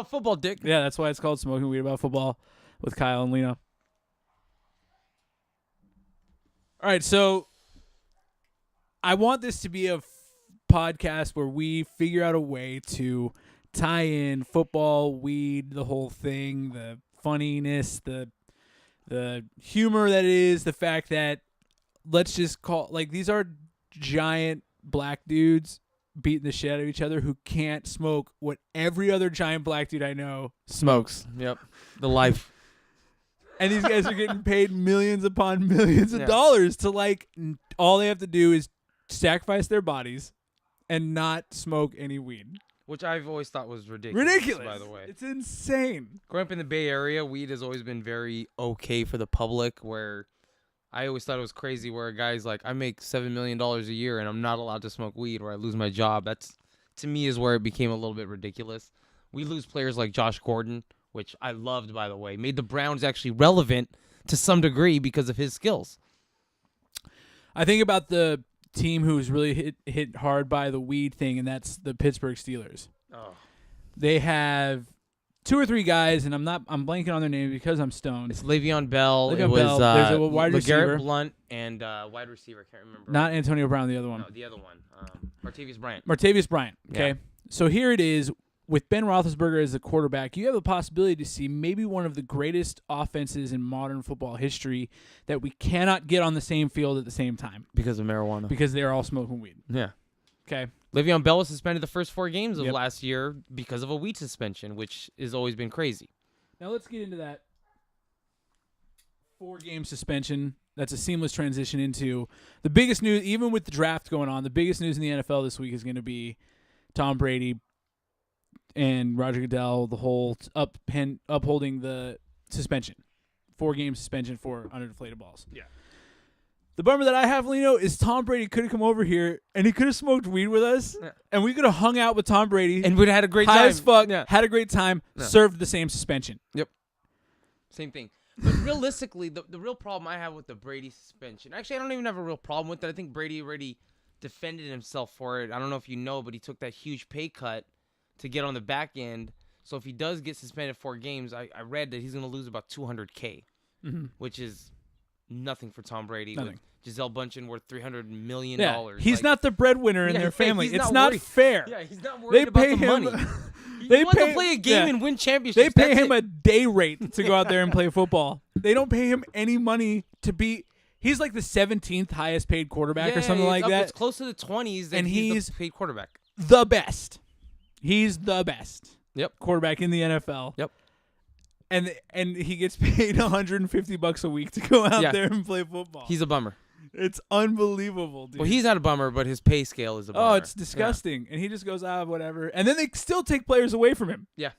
about football, Dick. Yeah, that's why it's called Smoking Weed About Football with Kyle and Lino. All right, so I want this to be a podcast where we figure out a way to tie in football, weed, the whole thing, the funniness, the humor that it is, the fact that let's just call these are giant black dudes beating the shit out of each other who can't smoke what every other giant black dude I know smokes. Yep. The life. And these guys are getting paid millions upon millions of dollars to all they have to do is sacrifice their bodies and not smoke any weed. Which I've always thought was ridiculous. By the way. It's insane. Growing up in the Bay Area, weed has always been very okay for the public, where I always thought it was crazy where a guy's like, I make $7 million a year and I'm not allowed to smoke weed or I lose my job. That's, to me, is where it became a little bit ridiculous. We lose players like Josh Gordon, which I loved, by the way, made the Browns actually relevant to some degree because of his skills. I think about the team who's really hit hard by the weed thing, and that's the Pittsburgh Steelers. Oh. They have 2 or 3 guys, and I'm blanking on their names because I'm stoned. It's Le'Veon Bell. It was there's a wide receiver. LeGarrette Blunt and wide receiver. I can't remember. Not Antonio Brown, the other one. No, the other one. Martavis Bryant. Martavis Bryant. Okay. Yeah. So here it is. With Ben Roethlisberger as the quarterback, you have the possibility to see maybe one of the greatest offenses in modern football history that we cannot get on the same field at the same time. Because of marijuana. Because they're all smoking weed. Yeah. Okay. Le'Veon Bell was suspended the first 4 games of last year because of a weed suspension, which has always been crazy. Now let's get into that 4-game suspension. That's a seamless transition into the biggest news, even with the draft going on, the biggest news in the NFL this week is going to be Tom Brady and Roger Goodell, the whole upholding the suspension. 4-game suspension for underinflated balls. Yeah. The bummer that I have, Lino, is Tom Brady could have come over here and he could have smoked weed with us, and we could have hung out with Tom Brady. And we'd have had a great high time. As fuck, had a great time, served the same suspension. Yep. Same thing. But realistically, the real problem I have with the Brady suspension, actually, I don't even have a real problem with it. I think Brady already defended himself for it. I don't know if you know, but he took that huge pay cut to get on the back end. So if he does get suspended 4 games, I read that he's going to lose about $200K, which is nothing for Tom Brady. Nothing. With Gisele Bundchen worth $300 million. Yeah, he's not the breadwinner in their family. It's not fair. Yeah, he's not worried about the money. They want to play a game and win championships. They pay him a day rate to go out there and play football. They don't pay him any money to be. He's like the 17th highest paid quarterback or something like that. It's close to the 20s, and he's the paid quarterback. The best. He's the best. Yep. Quarterback in the NFL. Yep. And he gets paid $150 a week to go out there and play football. He's a bummer. It's unbelievable, dude. Well, he's not a bummer, but his pay scale is a bummer. Oh, it's disgusting. And he just goes, whatever. And then they still take players away from him. Yeah.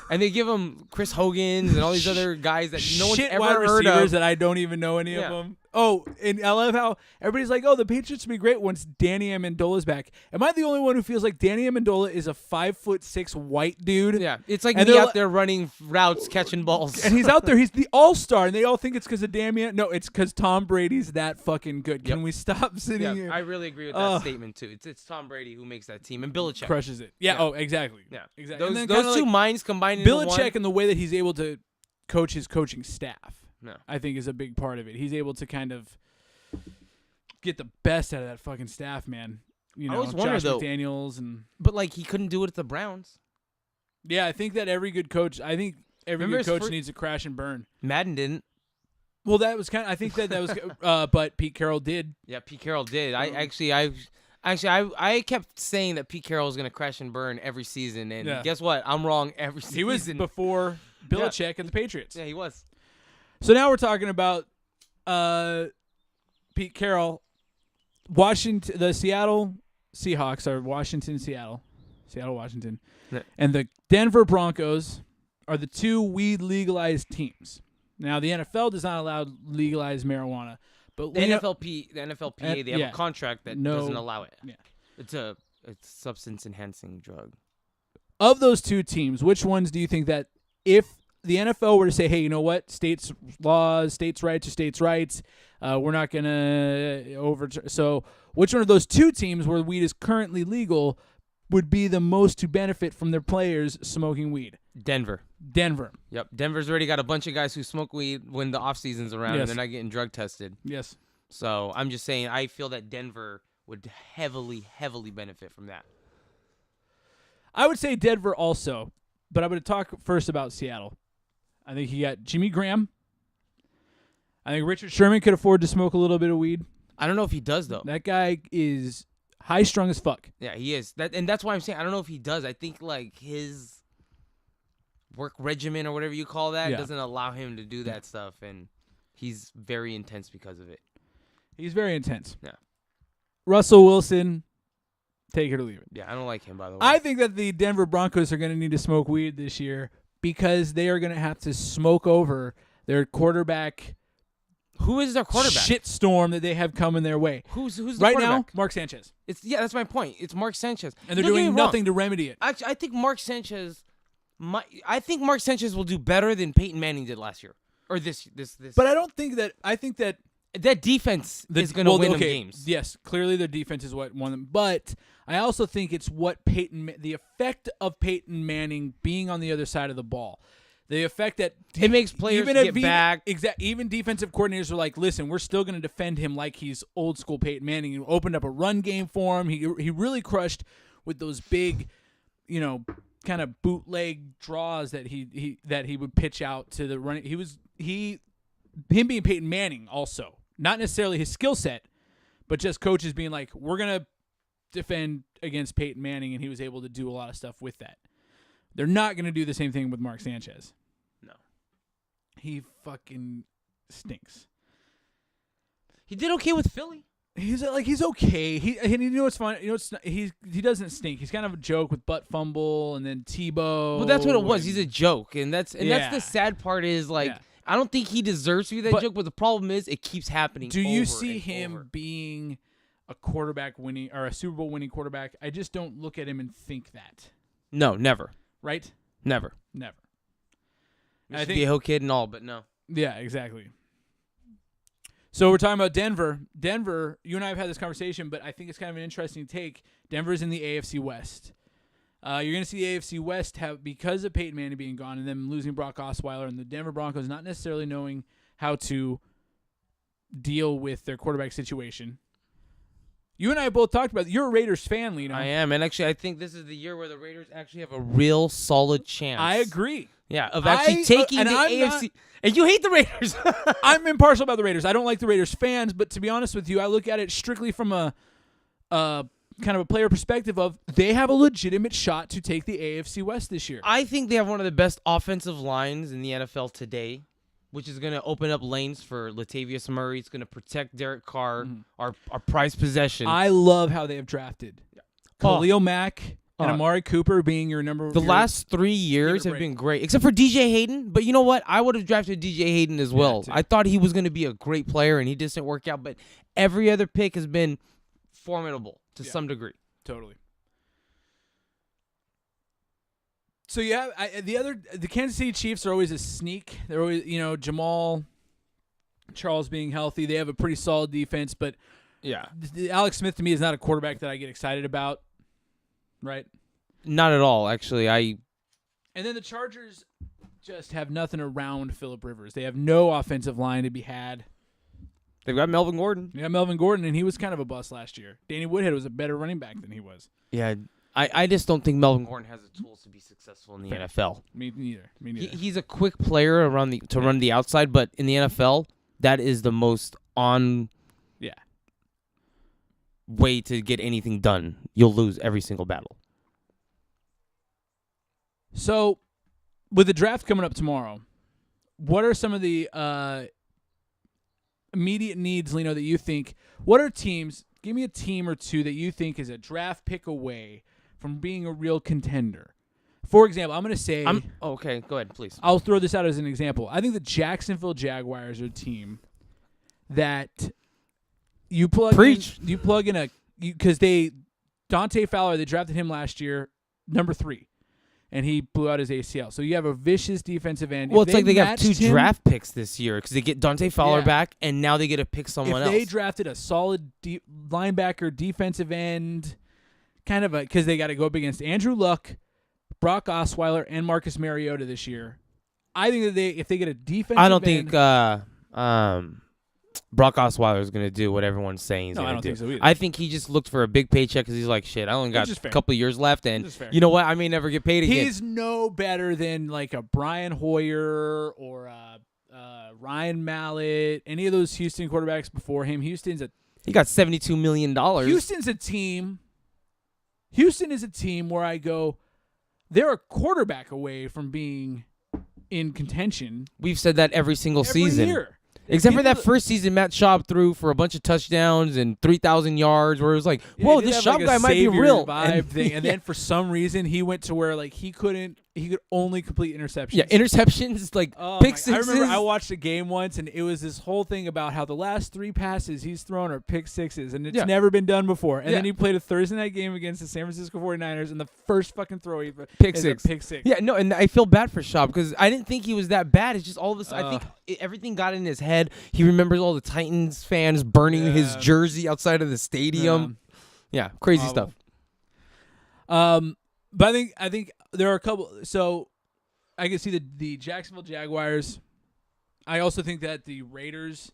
And they give him Chris Hogan and all these other guys that no one's ever wide heard receivers of. that I don't even know any of them. Oh, and I love how everybody's like, the Patriots will be great once Danny Amendola's back. Am I the only one who feels like Danny Amendola is a 5'6" white dude? Yeah. It's like me out there running routes, catching balls. And he's out there. He's the all-star, and they all think it's because of Damian. No, it's because Tom Brady's that fucking good. Can we stop sitting here? I really agree with that statement, too. It's Tom Brady who makes that team, and Belichick. Crushes it. Yeah. Oh, exactly. Yeah. Exactly. Those two minds combined into one. Belichick and the way that he's able to coach his coaching staff, No. I think, is a big part of it. He's able to kind of get the best out of that fucking staff, man. You know, I always wonder, Josh McDaniels and. But he couldn't do it at the Browns. Yeah, I think that every good coach. Good coach needs to crash and burn. Madden didn't. Well, that was I think that was. But Pete Carroll did. Yeah, Pete Carroll did. I kept saying that Pete Carroll was going to crash and burn every season, and guess what? I'm wrong every season. He was before Belichick and the Patriots. Yeah, he was. So now we're talking about Pete Carroll. The Seattle Seahawks are Seattle, Washington, and the Denver Broncos are the 2 weed legalized teams. Now the NFL does not allow legalized marijuana, but the NFLPA, they have a contract that doesn't allow it. Yeah, it's a substance enhancing drug. Of those 2 teams, which ones do you think that if the NFL were to say, hey, you know what, states' laws, states' rights are states' rights, we're not going to overturn. So which one of those 2 teams where weed is currently legal would be the most to benefit from their players smoking weed? Denver. Yep. Denver's already got a bunch of guys who smoke weed when the off season's around Yes. and they're not getting drug tested. Yes. So I'm just saying, I feel that Denver would heavily benefit from that. I would say Denver also, but I'm going to talk first about Seattle. I think you got Jimmy Graham. I think Richard Sherman could afford to smoke a little bit of weed. I don't know if he does, though. That guy is high strung as fuck. Yeah, he is. And that's why I'm saying I don't know if he does. I think like his work regimen or whatever you call that doesn't allow him to do that stuff, and he's very intense because of it. He's very intense. Yeah. Russell Wilson, take it or leave it. Yeah, I don't like him, by the way. I think that the Denver Broncos are going to need to smoke weed this year because they are going to have to smoke over their quarterback. Who is their quarterback? Shitstorm that they have coming their way. Who's the right quarterback? now? Mark Sanchez. That's my point. It's Mark Sanchez, and they're Don't get doing me wrong. nothing to remedy it. Actually, I think Mark Sanchez will do better than Peyton Manning did last year or this. But I don't think that. I think that that defense is going to win them games. Yes, clearly their defense is what won them. But I also think it's what the effect of Peyton Manning being on the other side of the ball. The effect that it makes players get back. Even defensive coordinators are like, listen, we're still going to defend him like he's old school Peyton Manning. He opened up a run game for him. He really crushed with those big, kind of bootleg draws that he would pitch out to the running. Him being Peyton Manning also, not necessarily his skill set, but just coaches being like, we're going to defend against Peyton Manning, and he was able to do a lot of stuff with that. They're not going to do the same thing with Mark Sanchez. No. He fucking stinks. He did okay with Philly. He's okay. You know what's fun? He doesn't stink. He's kind of a joke with butt fumble and then Tebow. Well, that's what it was. He's a joke, and that's the sad part is I don't think he deserves to be that joke. But the problem is it keeps happening. Do you see him being a quarterback winning or a Super Bowl winning quarterback? I just don't look at him and think that. No, never. Right? Never. I think be a whole kid and all, but no. Yeah, exactly. So we're talking about Denver. Denver, you and I have had this conversation, but I think it's kind of an interesting take. Denver's in the AFC West. You're going to see the AFC West have, because of Peyton Manning being gone and them losing Brock Osweiler and the Denver Broncos not necessarily knowing how to deal with their quarterback situation. You and I both talked about it. You're a Raiders fan, Lino. I am, and actually I think this is the year where the Raiders actually have a real solid chance. I agree. Yeah, of actually taking the AFC. And you hate the Raiders. I'm impartial about the Raiders. I don't like the Raiders fans, but to be honest with you, I look at it strictly from a kind of a player perspective of they have a legitimate shot to take the AFC West this year. I think they have one of the best offensive lines in the NFL today, which is going to open up lanes for Latavius Murray. It's going to protect Derek Carr, our prized possession. I love how they have drafted Khalil Mack and Amari Cooper being your number. The last 3 years have been great, except for DJ Hayden. But you know what? I would have drafted DJ Hayden as well. I thought he was going to be a great player, and he just didn't work out. But every other pick has been formidable to some degree. Totally. So the Kansas City Chiefs are always a sneak. They're always, Jamal Charles being healthy. They have a pretty solid defense, but Alex Smith to me is not a quarterback that I get excited about. Right? Not at all, actually. And then the Chargers just have nothing around Phillip Rivers. They have no offensive line to be had. They've got Melvin Gordon. They got Melvin Gordon, and he was kind of a bust last year. Danny Woodhead was a better running back than he was. Yeah, I just don't think Melvin Gordon has the tools to be successful in the NFL. Me neither. He's a quick player run the outside, but in the NFL, that is the most way to get anything done. You'll lose every single battle. So, with the draft coming up tomorrow, what are some of the immediate needs, Lino, that you think? What are teams? Give me a team or two that you think is a draft pick away from being a real contender. For example, I'm going to say... okay, go ahead, please. I'll throw this out as an example. I think the Jacksonville Jaguars are a team that you plug in because Dante Fowler, they drafted him last year, number 3, and he blew out his ACL. So you have a vicious defensive end. Well, it's like they got 2 draft picks this year because they get Dante Fowler back, and now they get to pick someone else. If they drafted a solid linebacker, defensive end, kind of because they got to go up against Andrew Luck, Brock Osweiler and Marcus Mariota this year. I think that if they get a defensive I don't end, think Brock Osweiler is going to do what everyone's saying he's No, I going to don't do. think so either. I think he just looked for a big paycheck because he's like, shit, I only got Which is a fair. couple of years left, and Which is fair. you know what? I may never get paid again. He's no better than like a Brian Hoyer or Ryan Mallett, any of those Houston quarterbacks before him. He got $72 million. Houston's a team. Houston is a team where I go, they're a quarterback away from being in contention. We've said that every single season. Year. Except for that first season, Matt Schaub threw for a bunch of touchdowns and 3,000 yards, where it was like, whoa, this Schaub guy might be real. And then for some reason, he went to where like he could only complete interceptions. Yeah, interceptions, like pick sixes. I remember I watched a game once, and it was this whole thing about how the last 3 passes he's thrown are pick sixes, and it's never been done before. And then he played a Thursday night game against the San Francisco 49ers, and the first fucking throw he pick six. Yeah, no, and I feel bad for Schaub because I didn't think he was that bad. It's just all of a sudden, I think everything got in his head. He remembers all the Titans fans burning his jersey outside of the stadium. Yeah, crazy stuff. But I think there are a couple. So I can see the Jacksonville Jaguars. I also think that the Raiders.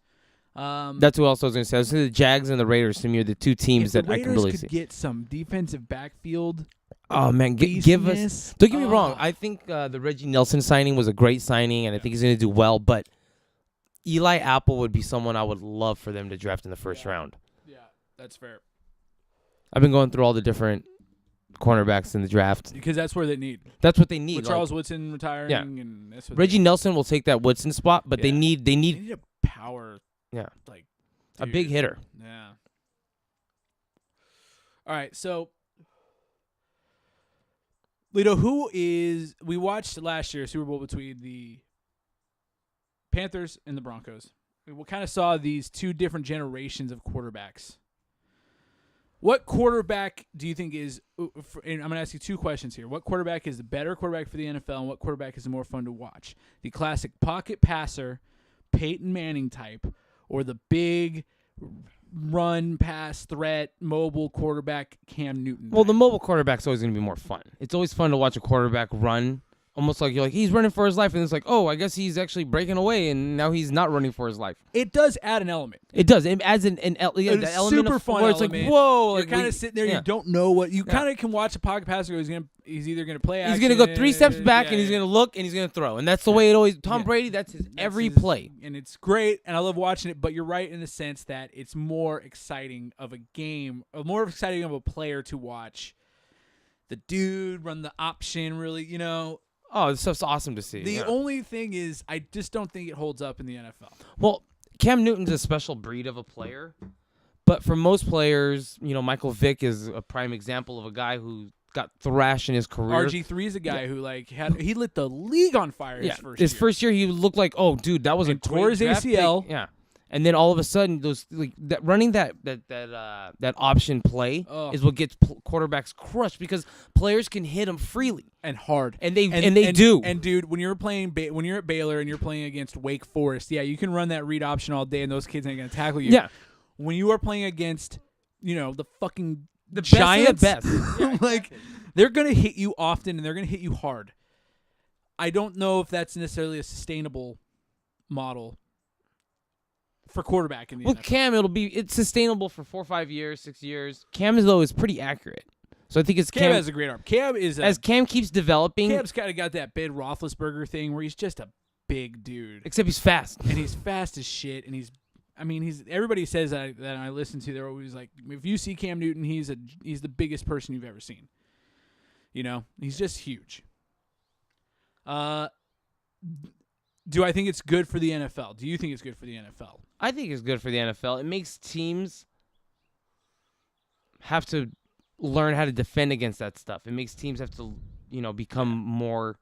That's who else I was going to say. I was going to say the Jags and the Raiders to me are the two teams that I can really see. If the Raiders could get some defensive backfield. Oh man, give us. Don't get me wrong. I think the Reggie Nelson signing was a great signing, and I think he's going to do well. But Eli Apple would be someone I would love for them to draft in the first round. Yeah, that's fair. I've been going through all the different cornerbacks in the draft because that's where they need. That's what they need. With Charles Woodson retiring, and that's what Reggie Nelson will take that Woodson spot, but they need a power. Yeah, like a big hitter. Yeah. All right, so Lito, we watched last year Super Bowl between the Panthers and the Broncos. We kind of saw these two different generations of quarterbacks. What quarterback do you think is, and I'm going to ask you 2 questions here. What quarterback is the better quarterback for the NFL, and what quarterback is the more fun to watch? The classic pocket passer, Peyton Manning type, or the big run, pass, threat, mobile quarterback, Cam Newton? Well, the mobile quarterback's always going to be more fun. It's always fun to watch a quarterback run. Almost like you're like, he's running for his life, and it's like, oh, I guess he's actually breaking away, and now he's not running for his life. It does add an element. It does. It adds an element super of fun where it's element. like, whoa. You're kind of sitting there, you don't know what. You kind of can watch a pocket passer. He's either going to play action. He's going to go 3 steps back, and he's going to look, and he's going to throw. And that's the way it always, Tom Brady, that's his every play. And it's great, and I love watching it, but you're right in the sense that it's more exciting of a game, more exciting of a player to watch. The dude run the option, really, Oh, this stuff's awesome to see. The only thing is, I just don't think it holds up in the NFL. Well, Cam Newton's a special breed of a player, but for most players, Michael Vick is a prime example of a guy who got thrashed in his career. RG3 is a guy who he lit the league on fire his first year. He looked like, oh, dude, that was a tore his ACL. Pick. Yeah. And then all of a sudden, running that option play is what gets quarterbacks crushed because players can hit them freely and hard, and they do. And dude, when you're at Baylor and you're playing against Wake Forest, you can run that read option all day, and those kids ain't gonna tackle you. Yeah. When you are playing against, the fucking Giants, best of the best, they're gonna hit you often and they're gonna hit you hard. I don't know if that's necessarily a sustainable model for quarterback in the NFL. Cam, it's sustainable for 4 or 5 years, 6 years. Cam is pretty accurate, so I think it's Cam has a great arm. As Cam keeps developing. Cam's kind of got that Ben Roethlisberger thing where he's just a big dude, except he's fast, and he's fast as shit, and he's everybody says that I listen to. They're always like, if you see Cam Newton, he's the biggest person you've ever seen. He's just huge. Do I think it's good for the NFL? Do you think it's good for the NFL? I think it's good for the NFL. It makes teams have to learn how to defend against that stuff. It makes teams have to, become more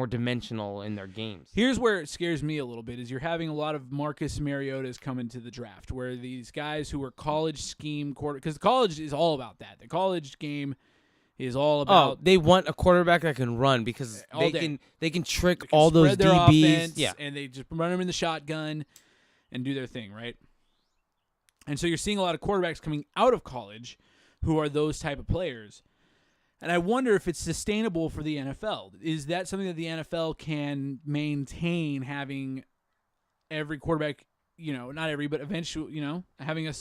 dimensional in their games. Here's where it scares me a little bit is you're having a lot of Marcus Mariotas come into the draft where these guys who are college scheme because college is all about that. The college game is all about. They want a quarterback that can run because they can trick all those their DBs. Offense, and they just run them in the shotgun and do their thing, right? And so you're seeing a lot of quarterbacks coming out of college who are those type of players. And I wonder if it's sustainable for the NFL. Is that something that the NFL can maintain, having every quarterback, not every, but eventually, having a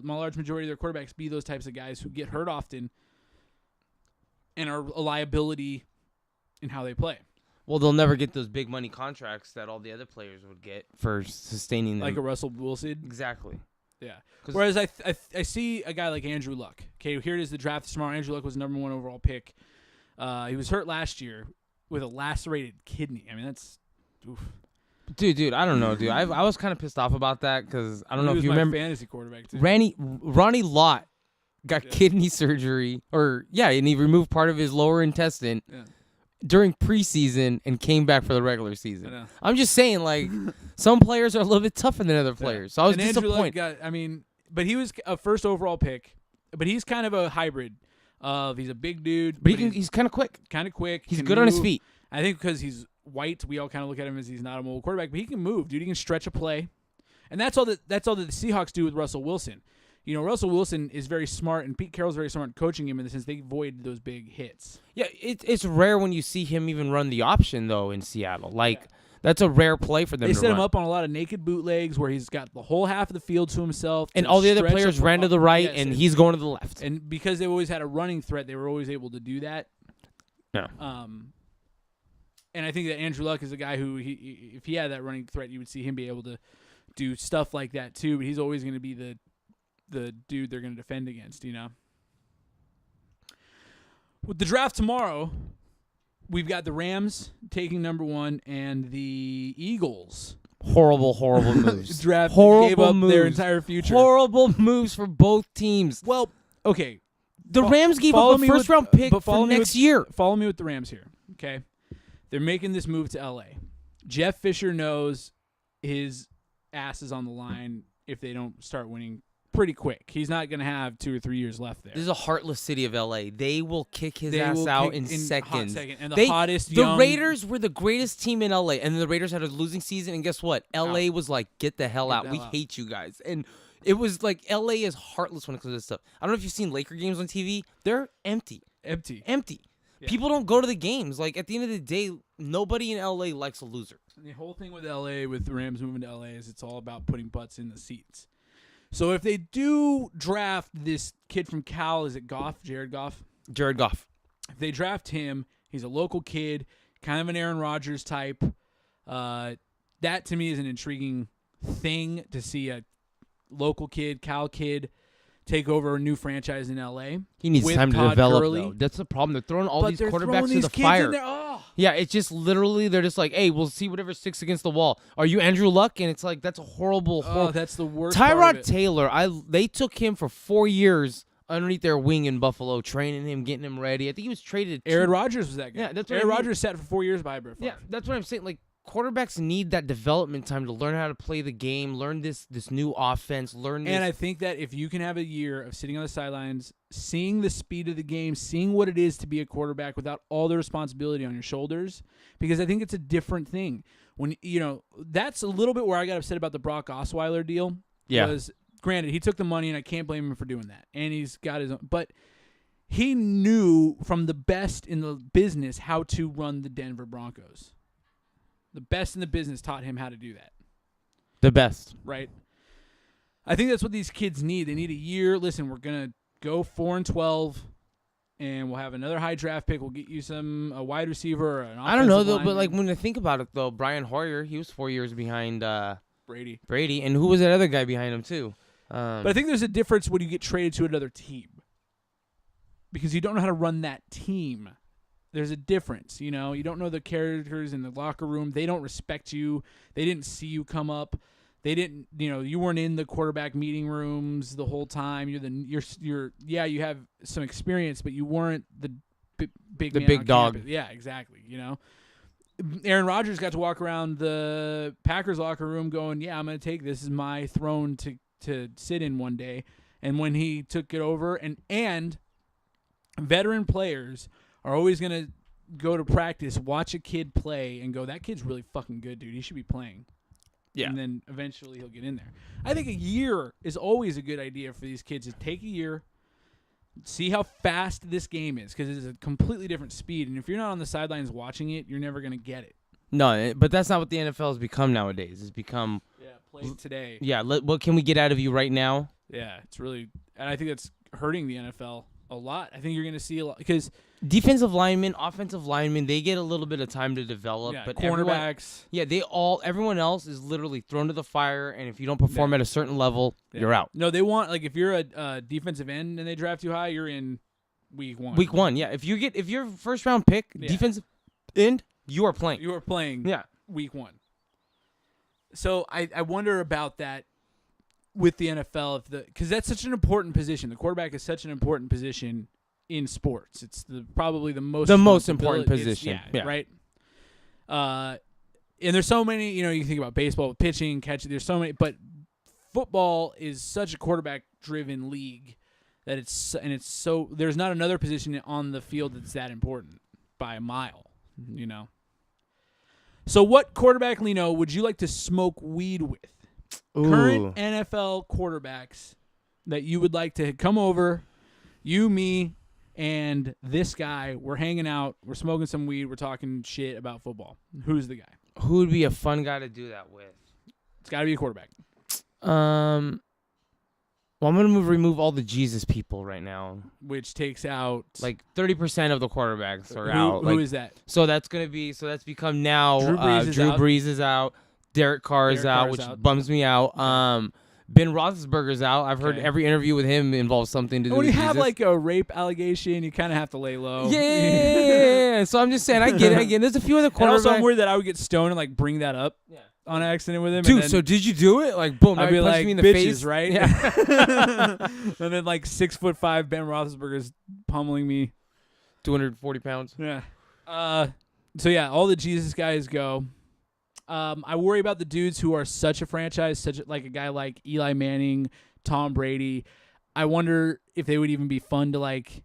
large majority of their quarterbacks be those types of guys who get hurt often and are a liability in how they play? Well, they'll never get those big money contracts that all the other players would get for sustaining them. Like a Russell Wilson? Exactly. Yeah. Whereas I see a guy like Andrew Luck. Okay, here it is, the draft tomorrow. Andrew Luck was the number 1 overall pick. He was hurt last year with a lacerated kidney. I mean, that's oof. Dude, I don't know, dude. I was kind of pissed off about that because I don't know if you remember. Fantasy quarterback too. Ronnie Lott got kidney surgery, and he removed part of his lower intestine during preseason and came back for the regular season. I'm just saying, like, some players are a little bit tougher than other players. So I was disappointed. But he was a first overall pick, but he's kind of a hybrid. He's a big dude, but he's kind of quick. He's good on his feet. I think because he's white, we all kind of look at him as he's not a mobile quarterback, but he can move, dude. He can stretch a play, and that's all that the Seahawks do with Russell Wilson. Russell Wilson is very smart, and Pete Carroll's very smart coaching him in the sense they avoid those big hits. Yeah, it's rare when you see him even run the option, though, in Seattle. That's a rare play for them They to set run. him up on a lot of naked bootlegs where he's got the whole half of the field to himself. And all the other players ran to the right, and he's going to the left. And because they always had a running threat, they were always able to do that. Yeah. And I think that Andrew Luck is a guy who, if he had that running threat, you would see him be able to do stuff like that too. But he's always going to be the dude they're going to defend against, With the draft tomorrow, we've got the Rams taking number 1 and the Eagles. Horrible moves. Gave up their entire future. Horrible moves for both teams. Well, okay. The Rams gave up a first-round pick for next year. Follow me with the Rams here, okay? They're making this move to L.A. Jeff Fisher knows his ass is on the line if they don't start winning pretty quick. He's not going to have 2 or 3 years left there. This is a heartless city of L.A. They will kick his ass out in seconds. And the Raiders were the greatest team in L.A., and the Raiders had a losing season, and guess what? L.A. was like, get the hell out. We hate you guys. And it was like L.A. is heartless when it comes to this stuff. I don't know if you've seen Laker games on TV. They're empty. Yeah. People don't go to the games. Like, at the end of the day, nobody in L.A. likes a loser. And the whole thing with L.A., with the Rams moving to L.A., is it's all about putting butts in the seats. So if they do draft this kid from Cal, is it Goff? Jared Goff? Jared Goff. If they draft him, he's a local kid, kind of an Aaron Rodgers type. That, to me, is an intriguing thing to see a local kid, Cal kid, take over a new franchise in L.A. He needs time to develop, though. That's the problem. They're throwing all these quarterbacks in the fire. Yeah, it's just literally, they're just like, hey, we'll see whatever sticks against the wall. Are you Andrew Luck? And it's like, that's a horrible. That's the worst Tyrod part of it. Taylor, they took him for 4 years underneath their wing in Buffalo, training him, getting him ready. I think he was traded. Aaron Rodgers was that guy. Yeah, that's what Aaron Rodgers sat for 4 years by Brett Favre. Yeah, that's what I'm saying. Like, quarterbacks need that development time to learn how to play the game, learn this new offense, learn this. And I think that if you can have a year of sitting on the sidelines, seeing the speed of the game, seeing what it is to be a quarterback without all the responsibility on your shoulders, because I think it's a different thing. When that's a little bit where I got upset about the Brock Osweiler deal. Yeah. Was, granted, he took the money, and I can't blame him for doing that. And he's got his own. But he knew from the best in the business how to run the Denver Broncos. The best in the business taught him how to do that. The best. Right? I think that's what these kids need. They need a year. Listen, we're going to go 4-12, and we'll have another high draft pick. We'll get you a wide receiver or an offensive I don't know, though, lineman. but like when I think about it, though, Brian Hoyer, he was 4 years behind Brady. And who was that other guy behind him, too? But I think there's a difference when you get traded to another team because you don't know how to run that team. There's a difference, you don't know the characters in the locker room. They don't respect you. They didn't see you come up. They didn't, you weren't in the quarterback meeting rooms the whole time. You have some experience, but you weren't the big dog. Campus. Yeah, exactly. Aaron Rodgers got to walk around the Packers locker room going, yeah, I'm going to take this as my throne to sit in one day. And when he took it over and veteran players are always going to go to practice, watch a kid play, and go, that kid's really fucking good, dude. He should be playing. Yeah. And then eventually he'll get in there. I think a year is always a good idea for these kids to take a year, See how fast this game is, because it's a completely different speed. And if you're not on the sidelines watching it, you're never going to get it. No, but that's not what the NFL has become nowadays. It's become, Play today. yeah, what can we get out of you right now? Yeah, it's really, and I think that's hurting the NFL a lot. I think you're going to see a lot, because Defensive linemen, offensive linemen, they get a little bit of time to develop. But cornerbacks. Everyone else is literally thrown to the fire, and if you don't perform at a certain level, you're out. No, they want, like, if you're a defensive end and they draft you high, you're in week 1. Week 1, yeah. If you're first round pick, defensive end, you are playing. You are playing week 1. So I wonder about that with the NFL, because that's such an important position. The quarterback is such an important position in sports. It's probably the most important position. Right. And there's so many. You can think about baseball with pitching, catching. There's so many, but football is such a quarterback-driven league that it's so. There's not another position on the field that's that important by a mile. So, what quarterback, Lino, would you like to smoke weed with? Ooh. Current NFL quarterbacks that you would like to come over, you, me, and this guy, we're hanging out, we're smoking some weed, we're talking shit about football. Who's the guy? Who would be a fun guy to do that with? It's got to be a quarterback. Well, I'm going to remove all the Jesus people right now. Which takes out... Like 30% of the quarterbacks are out. Who is that? So that's going to be... So that's become now... Drew Brees is out. Derek Carr is out, which bums me out. Ben Roethlisberger's out. I've heard every interview with him involves something to do with when you Jesus. have like a rape allegation, you kind of have to lay low. Yeah. So I'm just saying, I get it. There's a few other quarterbacks. And also, I'm worried that I would get stoned and like bring that up on accident with him. Dude, and then so did you do it? Like, boom, I'd be like, me in the bitches, face, right? Yeah. And then like 6'5" Ben Roethlisberger's pummeling me. 240 pounds. Yeah. So yeah, all the Jesus guys go. I worry about the dudes who are such a franchise, like a guy like Eli Manning, Tom Brady. I wonder if they would even be fun to like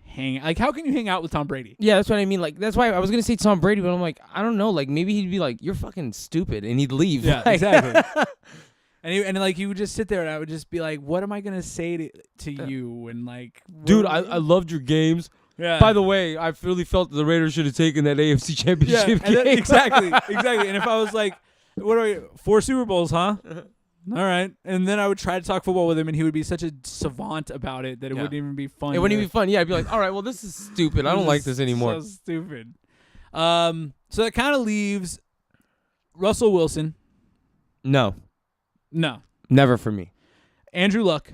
hang. Like, how can you hang out with Tom Brady? Yeah, that's what I mean. Like, that's why I was gonna say Tom Brady, but I'm like, I don't know. Like, maybe he'd be like, "You're fucking stupid," and he'd leave. Yeah, like, exactly. And like he would just sit there, and I would just be like, "What am I gonna say to you?" And like, dude, I loved your games. Yeah. By the way, I really felt that the Raiders should have taken that AFC Championship game. Then, exactly. And if I was like, "What are we? 4 Super Bowls, huh?" All right. And then I would try to talk football with him, and he would be such a savant about it that it wouldn't even be fun. It wouldn't even be fun. Yeah, I'd be like, all right, well, this is stupid. I don't like this anymore. So stupid. So that kind of leaves Russell Wilson. No. Never for me. Andrew Luck.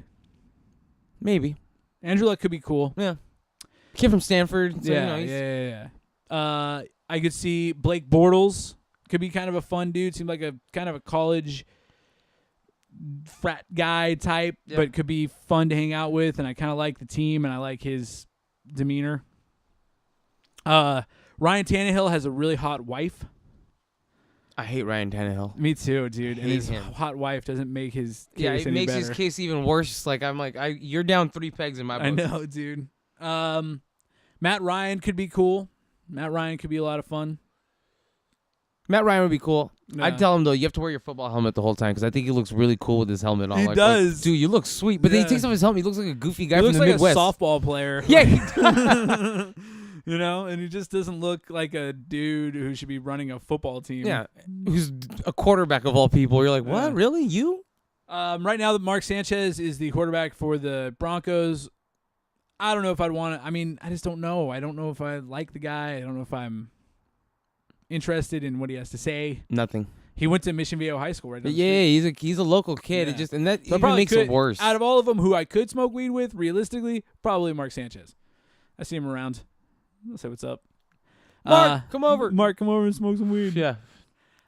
Maybe. Andrew Luck could be cool. Yeah. Kid from Stanford. So, yeah. I could see Blake Bortles. Could be kind of a fun dude. Seemed like a kind of a college frat guy type, but could be fun to hang out with. And I kind of like the team, and I like his demeanor. Ryan Tannehill has a really hot wife. I hate Ryan Tannehill. Me too, dude. And his him. hot wife doesn't make his case it makes better. his case even worse. Like, I'm like, you're down 3 pegs in my book. I know, dude. Matt Ryan could be cool. Matt Ryan could be a lot of fun. Matt Ryan would be cool. Yeah. I'd tell him, though, you have to wear your football helmet the whole time because I think he looks really cool with his helmet on. He does. Like, dude, you look sweet. But then he takes off his helmet. He looks like a goofy guy from the Midwest. He looks like a softball player. Yeah. And he just doesn't look like a dude who should be running a football team. Yeah, who's a quarterback of all people. You're like, what? Really? You? Right now, Mark Sanchez is the quarterback for the Broncos. I don't know if I'd want to. I mean, I just don't know. I don't know if I like the guy. I don't know if I'm interested in what he has to say. Nothing. He went to Mission Viejo High School, right? Yeah, he's a local kid. Yeah. It just that So even makes it worse. Out of all of them, who I could smoke weed with, realistically, probably Mark Sanchez. I see him around. I'll say what's up. Mark, come over. Mark, come over and smoke some weed. Yeah.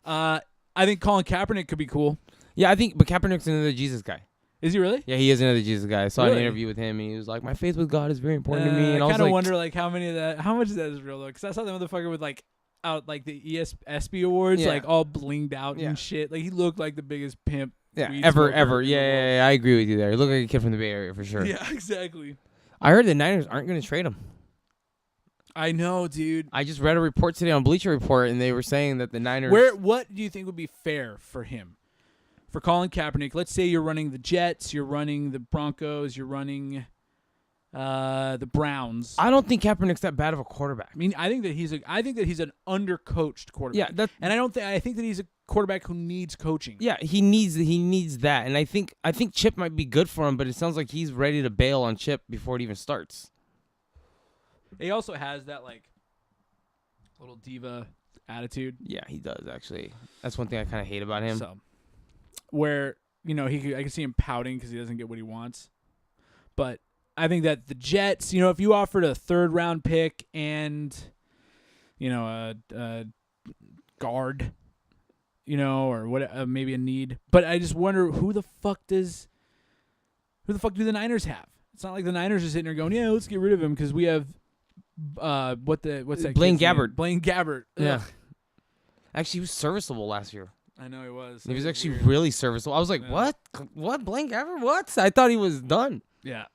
I think Colin Kaepernick could be cool. Yeah, but Kaepernick's another Jesus guy. Is he really? Yeah, he is another Jesus guy. I saw Really? an interview with him, and he was like, "My faith with God is very important to me." And I I kind of was like, wonder how much of that is real though, because I saw the motherfucker with out the ESPY awards, like all blinged out and shit. Like he looked like the biggest pimp. Weed ever. smoker in the Yeah, I agree with you there. You look like a kid from the Bay Area for sure. world. Yeah, exactly. I heard the Niners aren't going to trade him. I know, dude. I just read a report today on Bleacher Report, and they were saying that the Niners. What do you think would be fair for him? For Colin Kaepernick, let's say you're running the Jets, you're running the Broncos, you're running The Browns. I don't think Kaepernick's that bad of a quarterback. I mean, I think that he's an undercoached quarterback. Yeah, and I think that he's a quarterback who needs coaching. yeah, he needs that, and I think Chip might be good for him, but it sounds like he's ready to bail on Chip before it even starts. He also has that like little diva attitude. Yeah, he does actually. That's one thing I kind of hate about him. So, where I can see him pouting because he doesn't get what he wants, but I think that the Jets, if you offered a 3rd round pick and a guard, or what, maybe a need, but I just wonder who the fuck do the Niners have? It's not like the Niners are sitting there going, yeah, let's get rid of him because we have what's that? Blaine kid's name? Gabbert. Blaine Gabbert. Yeah. Ugh. Actually, he was serviceable last year. I know he was. He was actually weird. really serviceable. I was like, Yeah. what? Blaine Gabbert? What? I thought he was done. Yeah.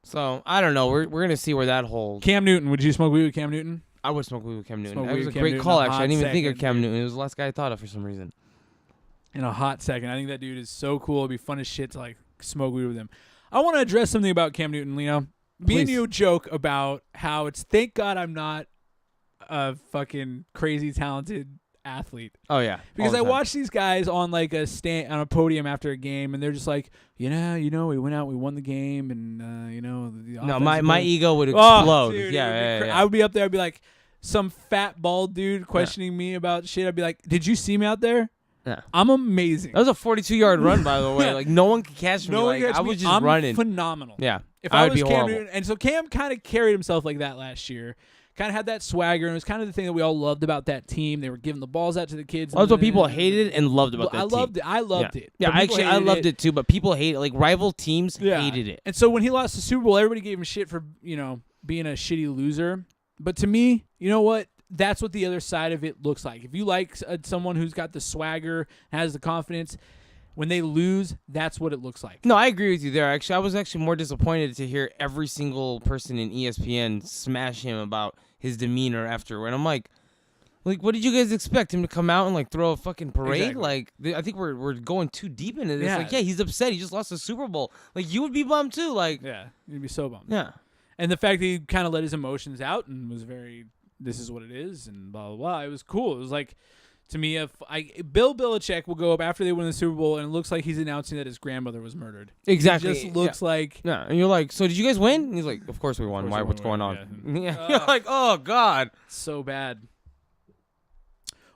So I don't know. We're gonna see where that holds. Cam Newton. Would you smoke weed with Cam Newton? I would smoke weed with Cam Newton. Smoke That weed was a with Cam great Newton call. in a Actually, I hot didn't even think of second, Cam dude. Newton. It was the last guy I thought of for some reason. In a hot second. I think that dude is so cool. It'd be fun as shit to like smoke weed with him. I want to address something about Cam Newton, Lino. Me and Please. you joke about how it's thank God I'm not a fucking crazy talented athlete. Oh yeah, Because all the I time. watch these guys on like a stand on a podium after a game, and they're just like, we went out, we won the game, and the No, offensive my play- ego would Oh, explode. dude, Yeah. I would be up there. I'd be like, some fat bald dude questioning me about shit. I'd be like, did you see me out there? Yeah. I'm amazing. That was a 42-yard run, by the way. Yeah. Like no one could catch me. No one Like gets I me. was just I'm running. phenomenal. Yeah. If I I would was be Cam horrible. Newton, and so Cam kind of carried himself like that last year. Kind of had that swagger, and it was kind of the thing that we all loved about that team. They were giving the balls out to the kids. That's what people hated and loved about that I team. loved it. I loved it. Yeah, But people actually, I hated loved it too. But people hate it. Like rival teams hated it. And so when he lost the Super Bowl, everybody gave him shit for being a shitty loser. But to me, you know what? That's what the other side of it looks like. If you like someone who's got the swagger, has the confidence, when they lose, that's what it looks like. No, I agree with you there. Actually, I was actually more disappointed to hear every single person in ESPN smash him about his demeanor after. And I'm like, what did you guys expect him to come out and like throw a fucking parade? Exactly. Like, I think we're going too deep into this. Yeah. Like, yeah, he's upset. He just lost the Super Bowl. Like, you would be bummed too. Like, Yeah, you'd be so bummed. yeah. And the fact that he kind of let his emotions out and was very, this is what it is, and blah, blah, blah. It was cool. It was like, to me, Bill Belichick will go up after they win the Super Bowl, and it looks like he's announcing that his grandmother was murdered. Exactly. It just looks like... Yeah, and you're like, so did you guys win? And he's like, of course we won. course Why? we What's won, going on? yeah. Yeah. You're like, oh God. So bad.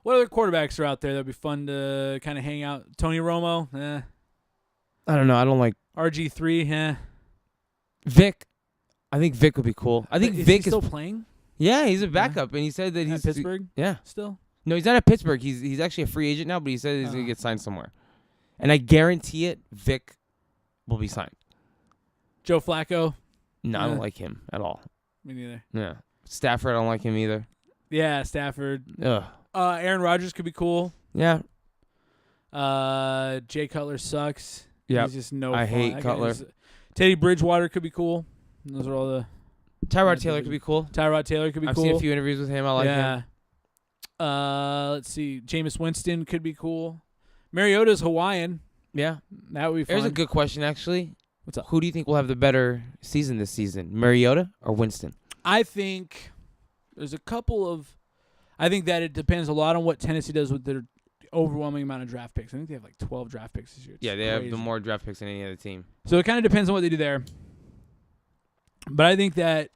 What other quarterbacks are out there that'd be fun to kind of hang out? Tony Romo, I don't know. I don't like RG3, Vic. I think Vic would be cool. I think is Vic he still playing Yeah, he's a backup, and he said that at he's Pittsburgh Yeah. still? No, he's not at Pittsburgh. He's actually a free agent now, but he said he's gonna Oh. get signed somewhere, and I guarantee it, Vic will be signed. Joe Flacco? No, I don't Yeah. like him at all. Me neither. Yeah, Stafford, I don't like him either. Yeah, Stafford. Ugh. Aaron Rodgers could be cool. Yeah. Jay Cutler sucks. Yep. He's just no I fun. hate That guy Cutler. is- Teddy Bridgewater could be cool. Those are all the... Tyrod Taylor could be cool. Tyrod Taylor could be I've cool. seen a few interviews with him. I like him. Let's see. Jameis Winston could be cool. Mariota's Hawaiian. Yeah. That would be fun. Here's a good question, actually. What's up? Who do you think will have the better season this season, Mariota or Winston? I think there's a couple of... I think that it depends a lot on what Tennessee does with their overwhelming amount of draft picks. I think they have like 12 draft picks this year. It's Yeah, they have crazy. the more draft picks than any other team. So it kind of depends on what they do there. But I think that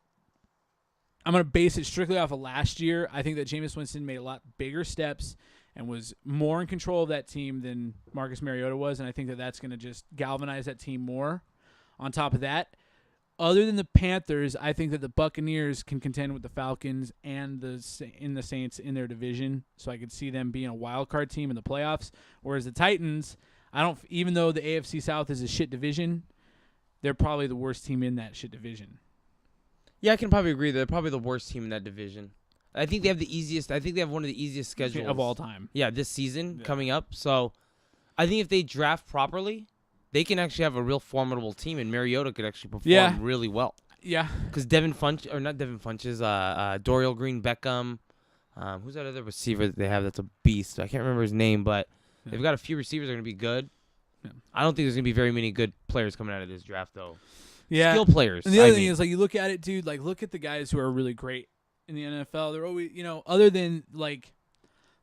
I'm going to base it strictly off of last year. I think that Jameis Winston made a lot bigger steps and was more in control of that team than Marcus Mariota was, and I think that that's going to just galvanize that team more. On top of that, other than the Panthers, I think that the Buccaneers can contend with the Falcons and the Saints in their division, so I could see them being a wild card team in the playoffs. Whereas the Titans, even though the AFC South is a shit division, they're probably the worst team in that shit division. Yeah, I can probably agree. They're probably the worst team in that division. I think they have the easiest. I think they have one of the easiest schedules Of all time. Yeah, this season coming up. So, I think if they draft properly, they can actually have a real formidable team, and Mariota could actually perform really well. Yeah. Because Dorial Green Beckham. Who's that other receiver that they have that's a beast? I can't remember his name, but they've got a few receivers that are going to be good. Yeah. I don't think there's going to be very many good players coming out of this draft, though. Yeah. skill players. And the other thing is, like, you look at it, dude. Like, look at the guys who are really great in the NFL. They're always, other than like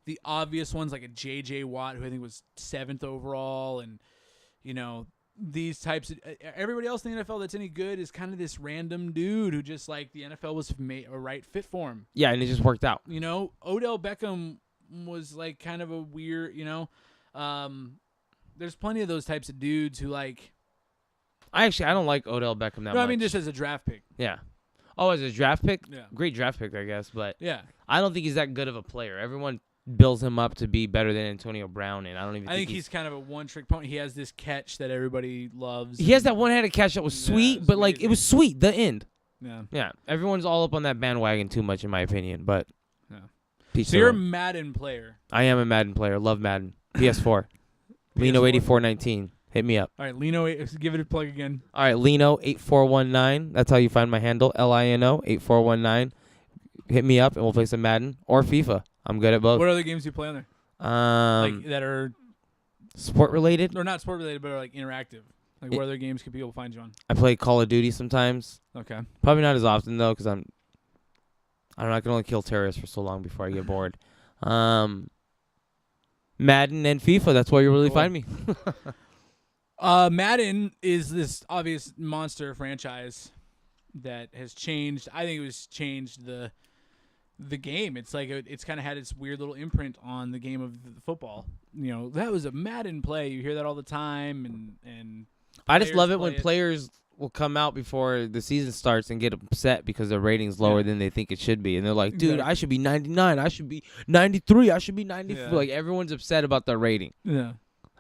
the obvious ones, like a J.J. Watt, who I think was 7th overall, and these types of everybody else in the NFL that's any good is kind of this random dude who just like the NFL was a right fit for him. Yeah, and it just worked out. Odell Beckham was like kind of a weird, there's plenty of those types of dudes who like. I don't like Odell Beckham that much. I mean just as a draft pick. Yeah. Oh, as a draft pick? Yeah. Great draft pick, I guess, but yeah. I don't think he's that good of a player. Everyone builds him up to be better than Antonio Brown, and I don't even think he's kind of a one-trick pony. He has this catch that everybody loves. He has that one-handed catch that was sweet, but like it was sweet, the end. Yeah. Yeah. Everyone's all up on that bandwagon too much, in my opinion, but yeah. So you're a Madden player. I am a Madden player. Love Madden. PS4. Lino 8419. Hit me up. All right, Lino, give it a plug again. All right, Lino 8419. That's how you find my handle. Lino 8419. Hit me up and we'll play some Madden or FIFA. I'm good at both. What other games do you play on there? Like that are sport related? Or not sport related, but are like interactive. Like what other games can people find you on? I play Call of Duty sometimes. Okay. Probably not as often though, because I don't know. I can only kill terrorists for so long before I get bored. Madden and FIFA. That's where you really find me. Madden is this obvious monster franchise that has changed. I think it was changed the game. It's like it's kind of had its weird little imprint on the game of the football. That was a Madden play. You hear that all the time, and I just love it when players will come out before the season starts and get upset because their rating's lower than they think it should be, and they're like, "Dude, I should be 99. I should be 93. I should be 94." Yeah. Like everyone's upset about their rating. Yeah.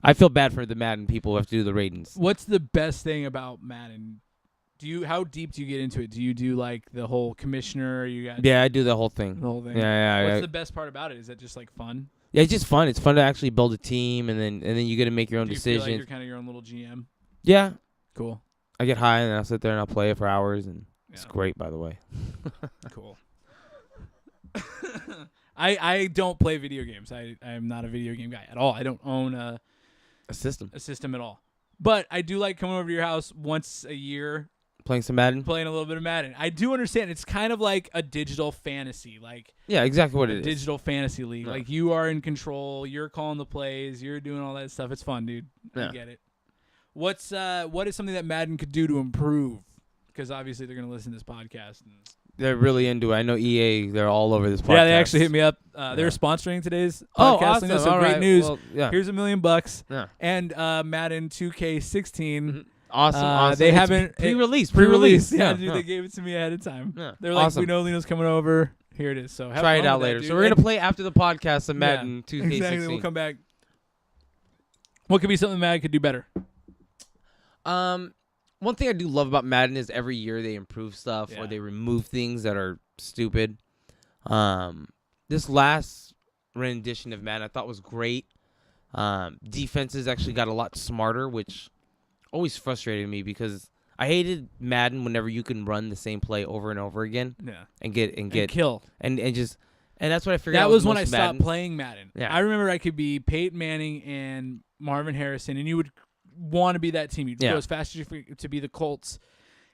I feel bad for the Madden people who have to do the ratings. What's the best thing about Madden? How deep do you get into it? Do you do like the whole commissioner? Yeah, I do the whole thing. The whole thing. Yeah. What's the best part about it? Is that just like fun? Yeah, it's just fun. It's fun to actually build a team, and then you get to make your own decisions. Feel like you're kind of your own little GM. Yeah. Cool. I get high and I'll sit there and I'll play it for hours, and it's great, by the way. Cool. I don't play video games. I'm not a video game guy at all. I don't own a system at all. But I do like coming over to your house once a year. Playing some Madden? Playing a little bit of Madden. I do understand. It's kind of like a digital fantasy. Yeah, exactly what it is. Digital fantasy league. Yeah. Like you are in control. You're calling the plays. You're doing all that stuff. It's fun, dude. Yeah. I get it. What is something that Madden could do to improve? Because obviously they're going to listen to this podcast. They're really into it. I know EA, they're all over this podcast. Yeah, they actually hit me up. They're sponsoring today's podcast. Awesome. So all great right. news. Well, yeah. Here's $1 million. Yeah. And Madden 2K16. Mm-hmm. Awesome. They haven't pre-release. Yeah, dude, they gave it to me ahead of time. Yeah. They're like, awesome. We know Lino's coming over. Here it is. So try it out later. So we're gonna play after the podcast some Madden 2K16. Exactly. We'll come back. What could be something Madden could do better? One thing I do love about Madden is every year they improve stuff or they remove things that are stupid. This last rendition of Madden I thought was great. Defenses actually got a lot smarter, which always frustrated me because I hated Madden whenever you can run the same play over and over again. Yeah. And get kill. And that's what I figured out. That was when I stopped playing Madden. Yeah. I remember I could be Peyton Manning and Marvin Harrison, and you would want to be that team. You'd go as fast as you to be the Colts,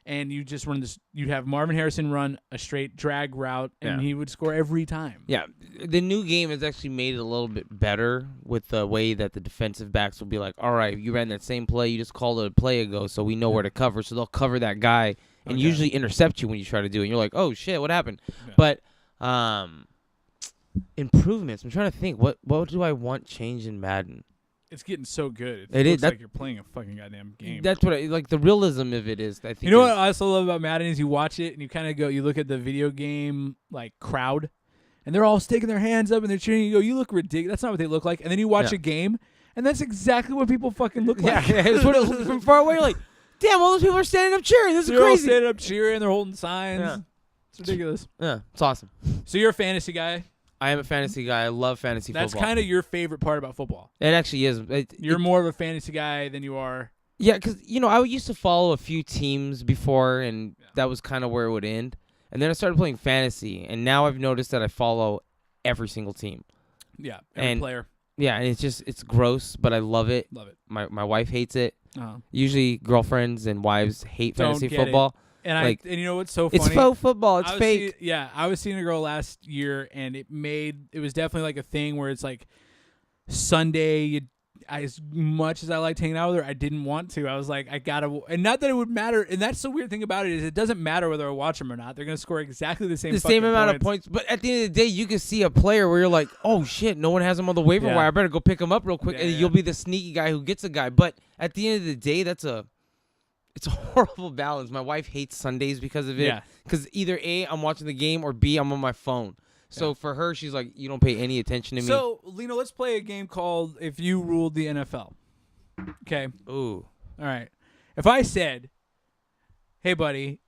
and you just run this. You'd have Marvin Harrison run a straight drag route, and he would score every time. Yeah, the new game has actually made it a little bit better with the way that the defensive backs will be like, all right, you ran that same play, you just called it a play ago, so we know where to cover. So they'll cover that guy and usually intercept you when you try to do it. And you're like, oh shit, what happened? Yeah. But improvements. I'm trying to think. What do I want changed in Madden? It's getting so good. It looks is like you're playing a fucking goddamn game. That's what like the realism of it is. I think. You know what I also love about Madden is you watch it and you kind of go. You look at the video game like crowd, and they're all sticking their hands up and they're cheering. You go, you look ridiculous. That's not what they look like. And then you watch a game, and that's exactly what people fucking look like. Yeah, it's what it looks from far away. You're like, damn, all those people are standing up cheering. This is crazy. They're all standing up cheering. They're holding signs. Yeah. It's ridiculous. Yeah, it's awesome. So you're a fantasy guy. I am a fantasy guy. I love fantasy football. That's kind of your favorite part about football. It actually is. You're more of a fantasy guy than you are. Yeah, because, I used to follow a few teams before, and that was kind of where it would end. And then I started playing fantasy, and now I've noticed that I follow every single team. Yeah, every player. Yeah, and it's gross, but I love it. Love it. My wife hates it. Uh-huh. Usually girlfriends and wives hate Don't fantasy get it. football. And Like, and you know what's so funny? It's faux football. It's fake. I was seeing a girl last year, and it was definitely like a thing where it's like Sunday. As much as I liked hanging out with her, I didn't want to. I was like, I gotta, and not that it would matter. And that's the weird thing about it is it doesn't matter whether I watch them or not. They're gonna score exactly the same amount of points. But at the end of the day, you can see a player where you're like, oh shit, no one has him on the waiver wire. I better go pick him up real quick, and you'll be the sneaky guy who gets a guy. But at the end of the day, it's a horrible balance. My wife hates Sundays because of it. Yeah. Because either A, I'm watching the game, or B, I'm on my phone. So for her, she's like, you don't pay any attention to me. So, Lino, let's play a game called If You Ruled the NFL. Okay. Ooh. All right. If I said, hey, buddy,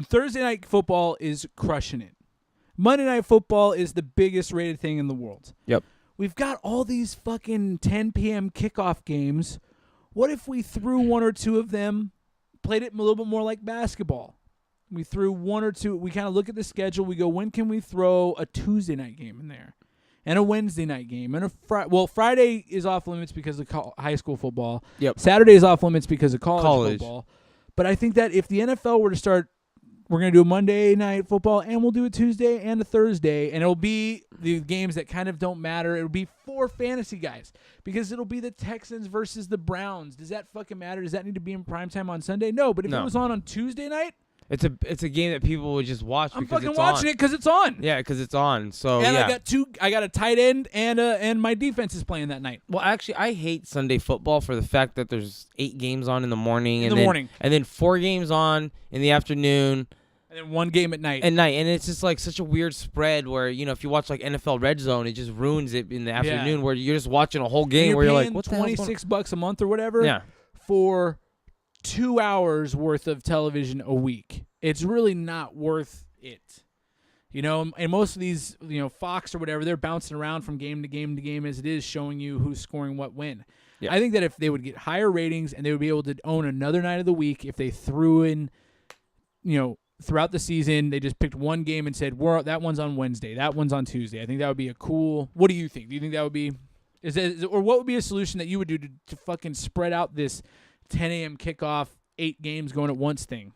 Thursday night football is crushing it. Monday night football is the biggest rated thing in the world. Yep. We've got all these fucking 10 p.m. kickoff games. What if we threw one or two of them, played it a little bit more like basketball? We threw one or two. We kind of look at the schedule. We go, when can we throw a Tuesday night game in there? And a Wednesday night game. And Friday is off limits because of high school football. Yep. Saturday is off limits because of college football. But I think that if the NFL were to start, we're going to do a Monday night football, and we'll do a Tuesday and a Thursday, and it'll be the games that kind of don't matter. It'll be for fantasy guys because it'll be the Texans versus the Browns. Does that fucking matter? Does that need to be in primetime on Sunday? No, but if it was on Tuesday night, it's a game that people would just watch I'm because fucking it's watching on. it because it's on. Yeah, because it's on. So and I got a tight end and my defense is playing that night. Well, actually, I hate Sunday football for the fact that there's 8 games on in the morning, and then 4 games on in the afternoon, and then 1 game at night. And it's just like such a weird spread where if you watch like NFL Red Zone, it just ruins it in the afternoon where you're just watching a whole game where you're like, what's $26 a month or whatever for 2 hours worth of television a week. It's really not worth it. And most of these, Fox or whatever, they're bouncing around from game to game to game as it is showing you who's scoring what when. Yeah. I think that if they would get higher ratings and they would be able to own another night of the week, if they threw in, throughout the season, they just picked one game and said, that one's on Wednesday, that one's on Tuesday. I think that would be a cool. What do you think? Do you think that would be, or what would be a solution that you would do to fucking spread out this 10 a.m. kickoff, 8 games going at once thing?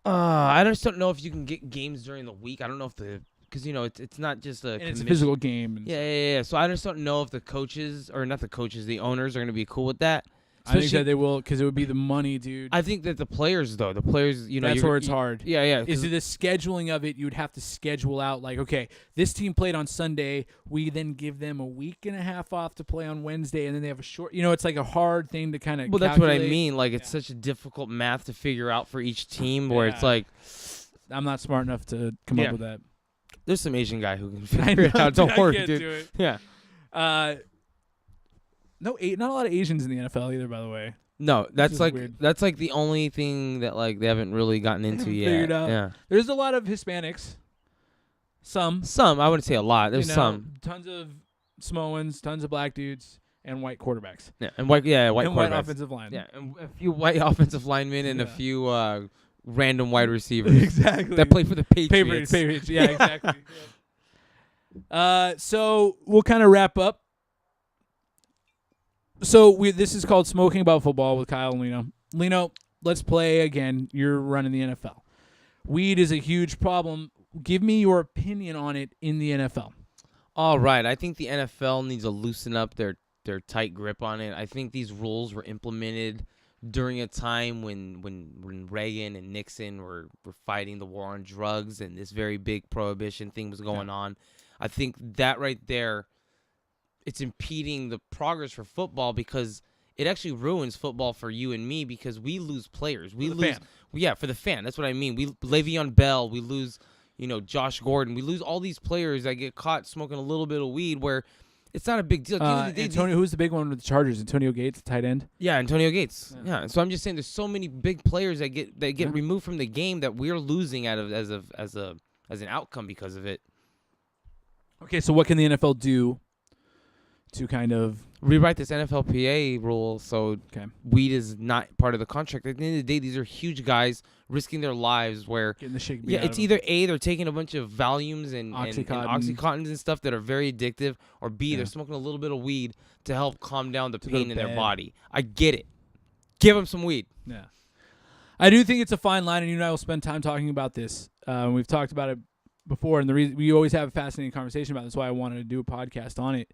I just don't know if you can get games during the week. I don't know if because it's not just a. And it's a physical game. Yeah. So I just don't know if the coaches or not the coaches, the owners are going to be cool with that. I think that they will because it would be the money, dude. I think that the players, that's where it's hard. Yeah. Is it the scheduling of it? You'd have to schedule out like, okay, this team played on Sunday. We then give them a week and a half off to play on Wednesday, and then they have a short. It's like a hard thing to kind of. Well, that's what I mean. Like it's such a difficult math to figure out for each team. Where it's like, I'm not smart enough to come up with that. There's some Asian guy who can figure it out. Don't worry, dude. Do it. Yeah. No, not a lot of Asians in the NFL either, by the way. No, that's like weird. That's like the only thing that like they haven't really gotten into yet. Figured out. Yeah. There's a lot of Hispanics. Some. I wouldn't say a lot. There's some. Tons of Samoans, tons of black dudes, and white quarterbacks. Yeah, and white white offensive line. Yeah, and a few white offensive linemen and a few random wide receivers. Exactly. That play for the Patriots. Patriots. Yeah, exactly. So we'll kind of wrap up. So this is called Smoking About Football with Kyle and Lino. Lino, let's play again. You're running the NFL. Weed is a huge problem. Give me your opinion on it in the NFL. All right. I think the NFL needs to loosen up their tight grip on it. I think these rules were implemented during a time when Reagan and Nixon were fighting the war on drugs and this very big prohibition thing was going on. I think that right there, it's impeding the progress for football because it actually ruins football for you and me because we lose players. We lose, for the fan. That's what I mean. We Le'Veon Bell. We lose, Josh Gordon. We lose all these players that get caught smoking a little bit of weed where it's not a big deal. Antonio, who's the big one with the Chargers? Antonio Gates, the tight end. Yeah, Antonio Gates. Yeah. So I'm just saying, there's so many big players that get removed from the game that we're losing out of as an outcome because of it. Okay, so what can the NFL do to kind of rewrite this NFLPA rule so weed is not part of the contract. At the end of the day, these are huge guys risking their lives where getting the shit yeah, it's either A, they're taking a bunch of Valiums and Oxycontins and stuff that are very addictive, or B, they're smoking a little bit of weed to help calm down the pain in their body. I get it. Give them some weed. Yeah. I do think it's a fine line, and you and I will spend time talking about this. We've talked about it before, and the reason we always have a fascinating conversation about it. That's why I wanted to do a podcast on it.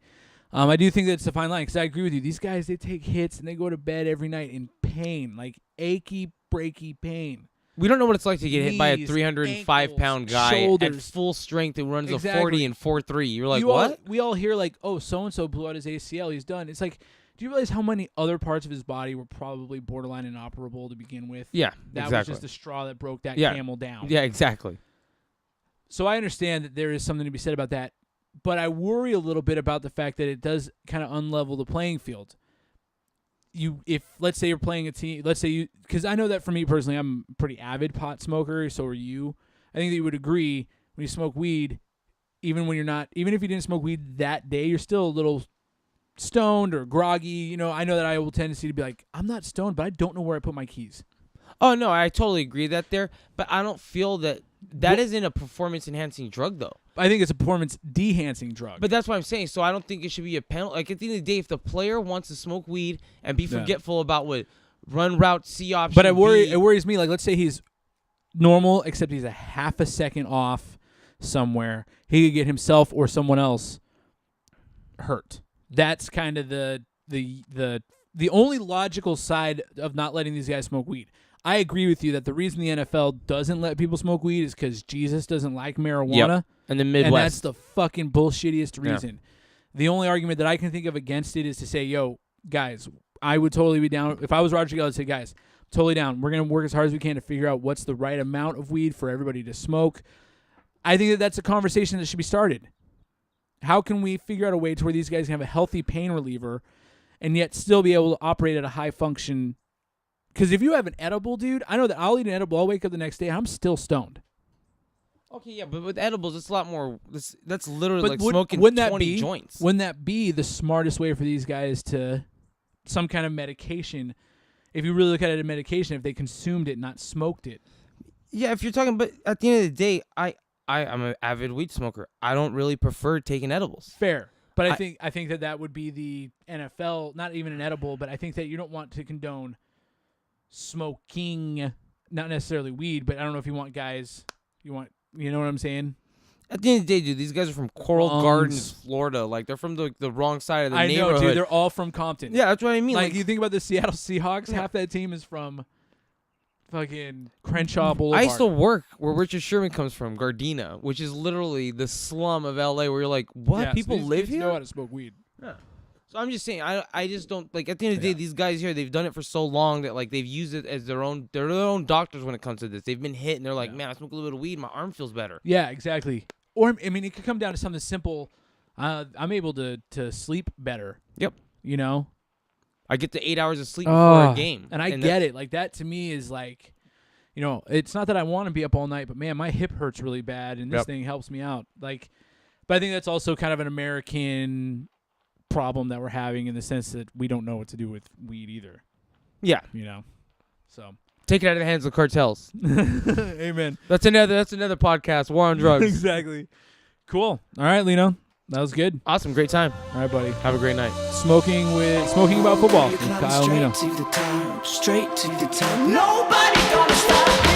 I do think that it's a fine line because I agree with you. These guys, they take hits and they go to bed every night in pain, like achy, breaky pain. We don't know what it's like to get hit by a 305-pound guy shoulders. at full strength who runs a 40 and 4.3. You're like, what? We all hear like, oh, so-and-so blew out his ACL. He's done. It's like, do you realize how many other parts of his body were probably borderline inoperable to begin with? Yeah, that was just the straw that broke that camel down. Yeah, exactly. So I understand that there is something to be said about that. But I worry a little bit about the fact that it does kind of unlevel the playing field. If let's say you're playing a team, because I know that for me personally, I'm a pretty avid pot smoker. So are you. I think that you would agree when you smoke weed, even if you didn't smoke weed that day, you're still a little stoned or groggy. You know, I know that I have a tendency to be like, I'm not stoned, but I don't know where I put my keys. Oh no, I totally agree that there, but I don't feel that isn't a performance-enhancing drug though. I think it's a performance-dehancing drug. But that's what I'm saying. So I don't think it should be a penalty. Like at the end of the day, if the player wants to smoke weed and be forgetful about what run route C option, but it worries me. Like let's say he's normal, except he's a half a second off somewhere. He could get himself or someone else hurt. That's kind of the only logical side of not letting these guys smoke weed. I agree with you that the reason the NFL doesn't let people smoke weed is because Jesus doesn't like marijuana. Yep. And the Midwest. And that's the fucking bullshittiest reason. Yeah. The only argument that I can think of against it is to say, yo, guys, I would totally be down. If I was Roger Goodell, I'd say, guys, totally down. We're going to work as hard as we can to figure out what's the right amount of weed for everybody to smoke. I think that that's a conversation that should be started. How can we figure out a way to where these guys can have a healthy pain reliever and yet still be able to operate at a high function? Because if you have an edible, dude, I know that I'll eat an edible. I'll wake up the next day, I'm still stoned. Okay, yeah, but with edibles, it's a lot more. That's literally like smoking 20 joints. Wouldn't that be the smartest way for these guys to some kind of medication? If you really look at it as a medication, if they consumed it, not smoked it. Yeah, if you're talking, but at the end of the day, I'm an avid weed smoker. I don't really prefer taking edibles. Fair. But I think that would be the NFL, not even an edible, but I think that you don't want to condone smoking, not necessarily weed, but I don't know if you want guys, you know what I'm saying? At the end of the day, dude, these guys are from Coral Gardens, Florida. Like, they're from the wrong side of the neighborhood. I know, dude. They're all from Compton. Yeah, that's what I mean. Like you think about the Seattle Seahawks, half that team is from fucking Crenshaw Boulevard. I used to work where Richard Sherman comes from, Gardena, which is literally the slum of L.A. where you're like, what? Yeah, people so live here? Know how to smoke weed. Yeah. So I'm just saying, I just don't, like, at the end of the day, these guys here, they've done it for so long that, like, they've used it as they're their own doctors when it comes to this. They've been hit, and they're like, man, I smoke a little bit of weed, my arm feels better. Yeah, exactly. Or, I mean, it could come down to something simple. I'm able to sleep better. Yep. You know? I get to 8 hours of sleep before a game. And I get it. Like, that to me is like, you know, it's not that I want to be up all night, but, man, my hip hurts really bad, and this thing helps me out. Like, but I think that's also kind of an American problem that we're having in the sense that we don't know what to do with weed either. Yeah. You know? So. Take it out of the hands of cartels. Amen. That's another podcast. War on drugs. Exactly. Cool. All right, Lino. That was good. Awesome. Great time. All right, buddy. Have a great night. Smoking about football with Kyle and Lino. Straight to the top. Nobody's gonna stop.